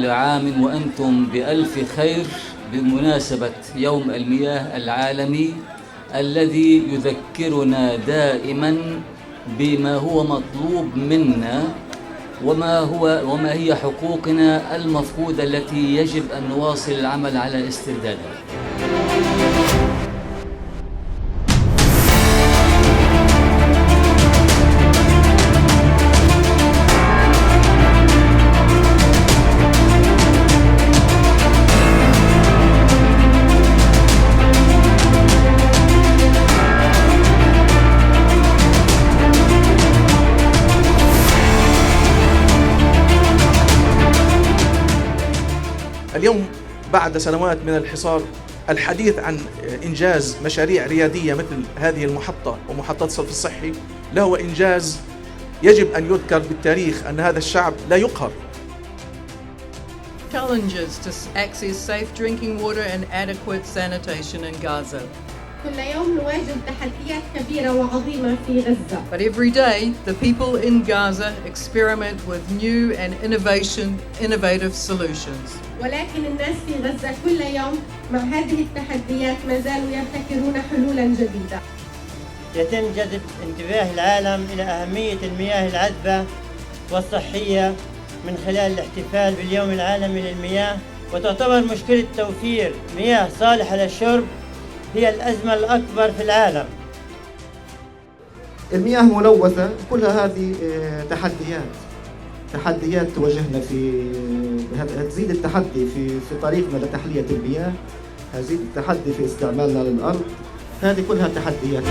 كل عام وأنتم بألف خير بمناسبة يوم المياه العالمي الذي يذكرنا دائما بما هو مطلوب منا وما هي حقوقنا المفقودة التي يجب أن نواصل العمل على استردادها. اليوم بعد سنوات من الحصار الحديث عن إنجاز مشاريع ريادية مثل هذه المحطة ومحطة الصرف الصحي له إنجاز يجب أن يذكر بالتاريخ أن هذا الشعب لا يقهر. Challenges to access safe drinking water and adequate sanitation in Gaza. كل يوم نواجه تحديات كبيرة وعظيمة في غزة. But every day, the people in Gaza experiment with new and innovative solutions. ولكن الناس في غزة كل يوم مع هذه التحديات ما زالوا يبتكرون حلولا جديدة. يتم جذب انتباه العالم إلى أهمية المياه العذبة والصحية من خلال الاحتفال باليوم العالمي للمياه، وتعتبر مشكلة توفير مياه صالحة للشرب هي الأزمة الأكبر في العالم. المياه ملوثة، كلها هذه تحديات تواجهنا هتزيد التحدي في طريقنا لتحلية المياه، هتزيد التحدي في استعمالنا للأرض، هذه كلها تحديات.